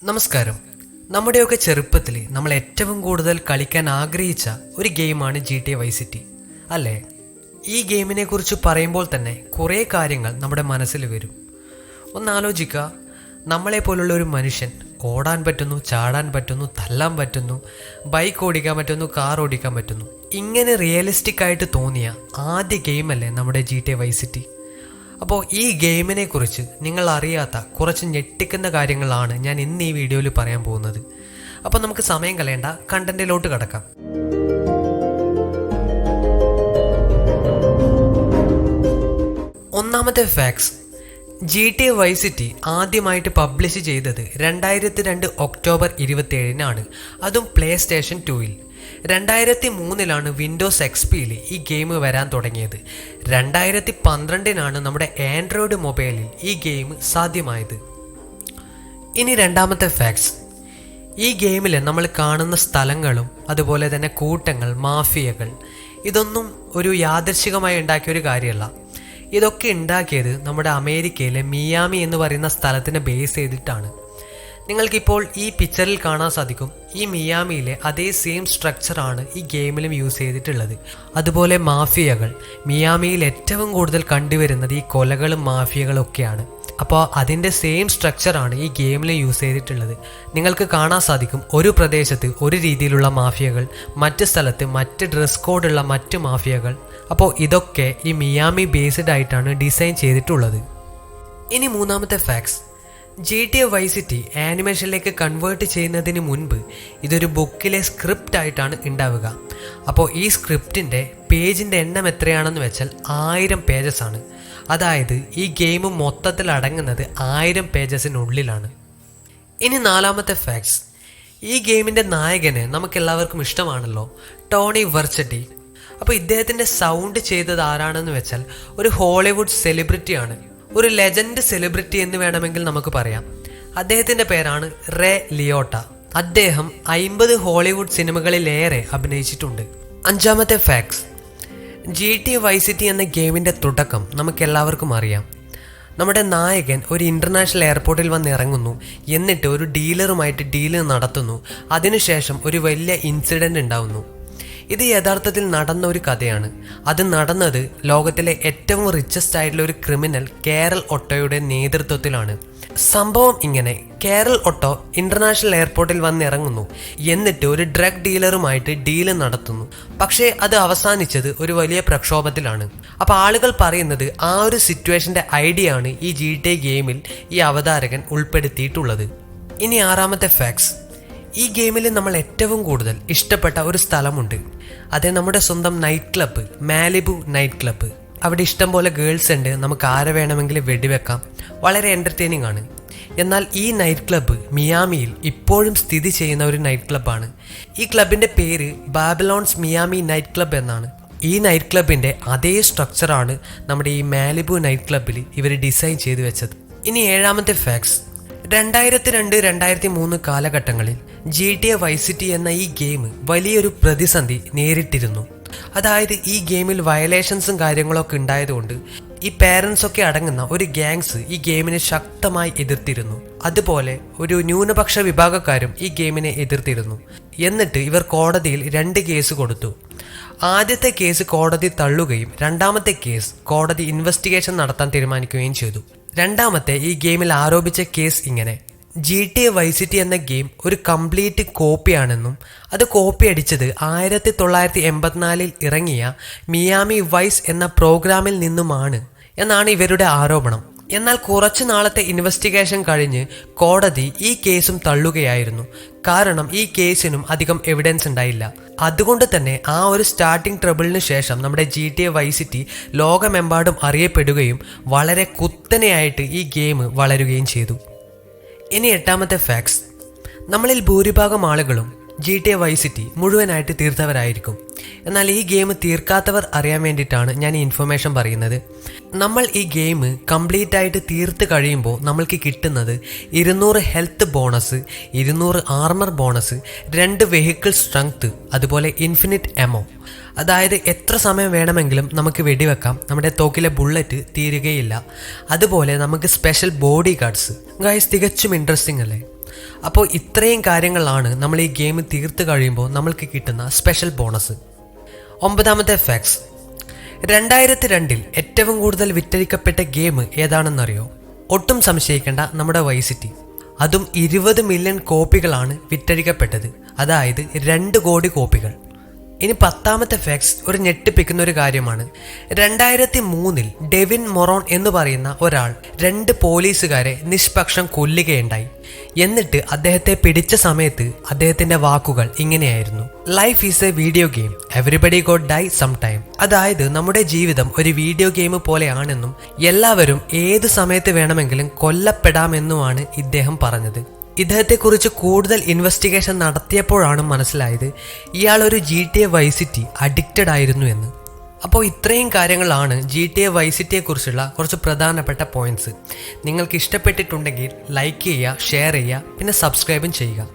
നമസ്കാരം. നമ്മുടെയൊക്കെ ചെറുപ്പത്തിൽ നമ്മൾ ഏറ്റവും കൂടുതൽ കളിക്കാൻ ആഗ്രഹിച്ച ഒരു ഗെയിമാണ് GTA വൈസ് സിറ്റി അല്ലേ? ഈ ഗെയിമിനെ കുറിച്ച് പറയുമ്പോൾ തന്നെ കുറേ കാര്യങ്ങൾ നമ്മുടെ മനസ്സിൽ വരും. ഒന്നാലോചിക്കുക, നമ്മളെ പോലുള്ള ഒരു മനുഷ്യൻ ഓടാൻ പറ്റുന്നു, ചാടാൻ പറ്റുന്നു, തല്ലാൻ പറ്റുന്നു, ബൈക്ക് ഓടിക്കാൻ പറ്റുന്നു, കാർ ഓടിക്കാൻ പറ്റുന്നു. ഇങ്ങനെ റിയലിസ്റ്റിക് ആയിട്ട് തോന്നിയ ആദ്യ ഗെയിമല്ലേ നമ്മുടെ GTA വൈസ് സിറ്റി. അപ്പോൾ ഈ ഗെയിമിനെ കുറിച്ച് നിങ്ങൾ അറിയാത്ത കുറച്ച് ഞെട്ടിക്കുന്ന കാര്യങ്ങളാണ് ഞാൻ ഇന്ന് ഈ വീഡിയോയിൽ പറയാൻ പോകുന്നത്. അപ്പോൾ നമുക്ക് സമയം കളയേണ്ട, കണ്ടന്റിലോട്ട് കടക്കാം. ഒന്നാമത്തെ ഫാക്ട്സ്, GTA വൈസ് സിറ്റി ആദ്യമായിട്ട് പബ്ലിഷ് ചെയ്തത് 2002 ഒക്ടോബർ 27-നാണ്. അതും പ്ലേ സ്റ്റേഷൻ 2-ൽ. 2003-ലാണ് വിൻഡോസ് XPയിൽ ഈ ഗെയിം വരാൻ തുടങ്ങിയത്. 2012-നാണ് നമ്മുടെ ആൻഡ്രോയിഡ് മൊബൈലിൽ ഈ ഗെയിം സാധ്യമായത്. ഇനി രണ്ടാമത്തെ ഫാക്ട്സ്, ഈ ഗെയിമിൽ നമ്മൾ കാണുന്ന സ്ഥലങ്ങളും അതുപോലെ തന്നെ കൂട്ടങ്ങൾ, മാഫിയകൾ, ഇതൊന്നും ഒരു യാദൃശ്ചികമായി ഉണ്ടാക്കിയ ഒരു കാര്യമല്ല. ഇതൊക്കെ ഉണ്ടാക്കിയത് നമ്മുടെ അമേരിക്കയിലെ മിയാമി എന്ന് പറയുന്ന സ്ഥലത്തിനെ ബേസ് ചെയ്തിട്ടാണ്. നിങ്ങൾക്കിപ്പോൾ ഈ പിക്ചറിൽ കാണാൻ സാധിക്കും, ഈ മിയാമിയിലെ അതേ സെയിം സ്ട്രക്ചറാണ് ഈ ഗെയിമിലും യൂസ് ചെയ്തിട്ടുള്ളത്. അതുപോലെ മാഫിയകൾ, മിയാമിയിൽ ഏറ്റവും കൂടുതൽ കണ്ടുവരുന്നത് ഈ കൊലകളും മാഫിയകളും ഒക്കെയാണ്. അപ്പോൾ അതിൻ്റെ സെയിം സ്ട്രക്ചറാണ് ഈ ഗെയിമിൽ യൂസ് ചെയ്തിട്ടുള്ളത്. നിങ്ങൾക്ക് കാണാൻ സാധിക്കും, ഒരു പ്രദേശത്ത് ഒരു രീതിയിലുള്ള മാഫിയകൾ, മറ്റ് സ്ഥലത്ത് മറ്റ് ഡ്രസ് കോഡുള്ള മറ്റ് മാഫിയകൾ. അപ്പോൾ ഇതൊക്കെ ഈ മിയാമി ബേസ്ഡ് ആയിട്ടാണ് ഡിസൈൻ ചെയ്തിട്ടുള്ളത്. ഇനി മൂന്നാമത്തെ ഫാക്ട്സ്, GTA വൈസ് സിറ്റി ആനിമേഷനിലേക്ക് കൺവേർട്ട് ചെയ്യുന്നതിന് മുൻപ് ഇതൊരു ബുക്കിലെ സ്ക്രിപ്റ്റ് ആയിട്ടാണ് ഉണ്ടാവുക. അപ്പോൾ ഈ സ്ക്രിപ്റ്റിൻ്റെ പേജിൻ്റെ എണ്ണം എത്രയാണെന്ന് വെച്ചാൽ 1000 പേജസ് ആണ്. അതായത് ഈ ഗെയിം മൊത്തത്തിൽ അടങ്ങുന്നത് 1000 പേജസിനുള്ളിലാണ്. ഇനി നാലാമത്തെ ഫാക്ട്സ്, ഈ ഗെയിമിൻ്റെ നായകനെ നമുക്കെല്ലാവർക്കും ഇഷ്ടമാണല്ലോ, ടോണി വെർച്ചറ്റി. അപ്പോൾ ഇദ്ദേഹത്തിൻ്റെ സൗണ്ട് ചെയ്തത് ആരാണെന്ന് വെച്ചാൽ ഒരു ഹോളിവുഡ് സെലിബ്രിറ്റിയാണ്, ഒരു ലെജൻഡ് സെലിബ്രിറ്റി എന്ന് വേണമെങ്കിൽ നമുക്ക് പറയാം. അദ്ദേഹത്തിൻ്റെ പേരാണ് റേ ലിയോട്ട. അദ്ദേഹം 50 ഹോളിവുഡ് സിനിമകളിലേറെ അഭിനയിച്ചിട്ടുണ്ട്. അഞ്ചാമത്തെ ഫാക്ട്സ്, GTA വൈസ് സിറ്റി എന്ന ഗെയിമിൻ്റെ തുടക്കം നമുക്കെല്ലാവർക്കും അറിയാം. നമ്മുടെ നായകൻ ഒരു ഇൻ്റർനാഷണൽ എയർപോർട്ടിൽ വന്ന് ഇറങ്ങുന്നു, എന്നിട്ട് ഒരു ഡീലറുമായിട്ട് ഡീല് നടത്തുന്നു. അതിനുശേഷം ഒരു വലിയ ഇൻസിഡൻറ്റ് ഉണ്ടാവുന്നു. ഇത് യഥാർത്ഥത്തിൽ നടന്ന ഒരു കഥയാണ്. അത് നടന്നത് ലോകത്തിലെ ഏറ്റവും റിച്ചസ്റ്റ് ആയിട്ടുള്ള ഒരു ക്രിമിനൽ കേരൾ ഒട്ടോയുടെ നേതൃത്വത്തിലാണ്. സംഭവം ഇങ്ങനെ: കേരൾ ഒട്ടോ ഇന്റർനാഷണൽ എയർപോർട്ടിൽ വന്നിറങ്ങുന്നു, എന്നിട്ട് ഒരു ഡ്രഗ് ഡീലറുമായിട്ട് ഡീല് നടത്തുന്നു. പക്ഷേ അത് അവസാനിച്ചത് ഒരു വലിയ പ്രക്ഷോഭത്തിലാണ്. അപ്പോൾ ആളുകൾ പറയുന്നത് ആ ഒരു സിറ്റുവേഷൻ്റെ ഐഡിയ ആണ് ഈ GTA ഗെയിമിൽ ഈ അവതാരകൻ ഉൾപ്പെടുത്തിയിട്ടുള്ളത്. ഇനി ആറാമത്തെ ഫാക്ട്സ്, ഈ ഗെയിമിൽ നമ്മൾ ഏറ്റവും കൂടുതൽ ഇഷ്ടപ്പെട്ട ഒരു സ്ഥലമുണ്ട്. അത് നമ്മുടെ സ്വന്തം night club, Malibu night club. അവിടെ ഇഷ്ടം പോലെ ഗേൾസ് ഉണ്ട്, നമുക്ക് ആരെ വേണമെങ്കിലും വെടിവെക്കാം. വളരെ എൻ്റർടൈനിങ് ആണ്. എന്നാൽ ഈ നൈറ്റ് ക്ലബ്ബ് മിയാമിയിൽ ഇപ്പോഴും സ്ഥിതി ചെയ്യുന്ന ഒരു നൈറ്റ് ക്ലബ്ബാണ്. ഈ ക്ലബിൻ്റെ പേര് ബാബിലോൺസ് മിയാമി നൈറ്റ് ക്ലബ്ബ് എന്നാണ്. ഈ നൈറ്റ് ക്ലബിൻ്റെ അതേ സ്ട്രക്ചറാണ് നമ്മുടെ ഈ മാലിബു നൈറ്റ് ക്ലബ്ബിൽ ഇവർ ഡിസൈൻ ചെയ്തു വെച്ചത്. ഇനി ഏഴാമത്തെ ഫാക്ട്സ്, 2002-2003 കാലഘട്ടങ്ങളിൽ GTA വൈസ് സിറ്റി എന്ന ഈ ഗെയിം വലിയൊരു പ്രതിസന്ധി നേരിട്ടിരുന്നു. അതായത് ഈ ഗെയിമിൽ വയലേഷൻസും കാര്യങ്ങളൊക്കെ ഉണ്ടായതുകൊണ്ട് ഈ പേരൻസ് ഒക്കെ അടങ്ങുന്ന ഒരു ഗ്യാങ്സ് ഈ ഗെയിമിനെ ശക്തമായി എതിർത്തിരുന്നു. അതുപോലെ ഒരു ന്യൂനപക്ഷ വിഭാഗക്കാരും ഈ ഗെയിമിനെ എതിർത്തിരുന്നു. എന്നിട്ട് ഇവർ കോടതിയിൽ 2 കേസ് കൊടുത്തു. ആദ്യത്തെ കേസ് കോടതി തള്ളുകയും രണ്ടാമത്തെ കേസ് കോടതി ഇൻവെസ്റ്റിഗേഷൻ നടത്താൻ തീരുമാനിക്കുകയും ചെയ്തു. രണ്ടാമത്തെ ഈ ഗെയിമിൽ ആരോപിച്ച കേസ് ഇങ്ങനെ: GTA വൈസ് സിറ്റി എന്ന ഗെയിം ഒരു കംപ്ലീറ്റ് കോപ്പിയാണെന്നും അത് കോപ്പി അടിച്ചത് 1984-ൽ ഇറങ്ങിയ മിയാമി വൈസ് എന്ന പ്രോഗ്രാമിൽ നിന്നുമാണ് എന്നാണ് ഇവരുടെ ആരോപണം. എന്നാൽ കുറച്ചു നാളത്തെ ഇൻവെസ്റ്റിഗേഷൻ കഴിഞ്ഞ് കോടതി ഈ കേസും തള്ളുകയായിരുന്നു. കാരണം ഈ കേസിനും അധികം എവിഡൻസ് ഉണ്ടായില്ല. അതുകൊണ്ട് തന്നെ ആ ഒരു സ്റ്റാർട്ടിംഗ് ട്രബിളിന് ശേഷം നമ്മുടെ GTA വൈസ് സിറ്റി ലോകമെമ്പാടും അറിയപ്പെടുകയും വളരെ കുത്തനെയായിട്ട് ഈ ഗെയിം വളരുകയും ചെയ്തു. ഇനി എട്ടാമത്തെ ഫാക്ട്സ്, നമ്മളിൽ ഭൂരിഭാഗം ആളുകളും GTA വൈസ് സിറ്റി മുഴുവനായിട്ട് തീർത്തവരായിരിക്കും. എന്നാൽ ഈ ഗെയിം തീർക്കാത്തവർ അറിയാൻ വേണ്ടിയിട്ടാണ് ഞാൻ ഈ ഇൻഫർമേഷൻ പറയുന്നത്. നമ്മൾ ഈ ഗെയിം കംപ്ലീറ്റ് ആയിട്ട് തീർത്ത് കഴിയുമ്പോൾ നമ്മൾക്ക് കിട്ടുന്നത് 200 health bonus, 200 armour bonus, 2 vehicle strength, അതുപോലെ ഇൻഫിനിറ്റ് എമോ. അതായത് എത്ര സമയം വേണമെങ്കിലും നമുക്ക് വെടിവെക്കാം, നമ്മുടെ തോക്കിലെ ബുള്ളറ്റ് തീരുകയില്ല. അതുപോലെ നമുക്ക് സ്പെഷ്യൽ ബോഡി ഗാർഡ്സ്. ഗൈസ്, തികച്ചും ഇൻട്രസ്റ്റിംഗ് അല്ലേ? അപ്പോൾ ഇത്രയും കാര്യങ്ങളാണ് നമ്മൾ ഈ ഗെയിം തീർത്ത് കഴിയുമ്പോൾ നമ്മൾക്ക് കിട്ടുന്ന സ്പെഷ്യൽ ബോണസ്. 9ാമത്തെ ഫാക്ട്സ്. 2002 ഏറ്റവും കൂടുതൽ വിറ്റഴിക്കപ്പെട്ട ഗെയിം ഏതാണെന്നറിയോ? ഒട്ടും സംശയിക്കേണ്ട, നമ്മുടെ വൈസ് സിറ്റി. അതും 20 മില്യൺ കോപ്പികളാണ് വിറ്റഴിക്കപ്പെട്ടത്, അതായത് 2 കോടി കോപ്പികൾ. ഇനി 10ാമത്തെ ഫാക്ട്സ് ഒരു ഞെട്ടിപ്പിക്കുന്ന ഒരു കാര്യമാണ്. 2003 ഡെവിൻ മൊറോൺ എന്ന് പറയുന്ന ഒരാൾ 2 പോലീസുകാരെ നിഷ്പക്ഷം കൊല്ലുകയുണ്ടായി. എന്നിട്ട് അദ്ദേഹത്തെ പിടിച്ച സമയത്ത് അദ്ദേഹത്തിന്റെ വാക്കുകൾ ഇങ്ങനെയായിരുന്നു: life is a video game, everybody gotta die sometime. അതായത് നമ്മുടെ ജീവിതം ഒരു വീഡിയോ ഗെയിം പോലെയാണെന്നും എല്ലാവരും ഏത് സമയത്ത് വേണമെങ്കിലും കൊല്ലപ്പെടാമെന്നുമാണ് ഇദ്ദേഹം പറഞ്ഞത്. ഇദ്ദേഹത്തെക്കുറിച്ച് കൂടുതൽ ഇൻവെസ്റ്റിഗേഷൻ നടത്തിയപ്പോഴാണ് മനസ്സിലായത് ഇയാൾ ഒരു GTA വൈസ് സിറ്റി അഡിക്റ്റഡ് ആയിരുന്നു എന്ന്. അപ്പോൾ ഇത്രയും കാര്യങ്ങളാണ് GTA വൈസ് സിറ്റിയെക്കുറിച്ചുള്ള കുറച്ച് പ്രധാനപ്പെട്ട പോയിന്റ്സ്. നിങ്ങൾക്ക് ഇഷ്ടപ്പെട്ടിട്ടുണ്ടെങ്കിൽ ലൈക്ക് ചെയ്യുക, ഷെയർ ചെയ്യുക, പിന്നെ സബ്സ്ക്രൈബും ചെയ്യുക.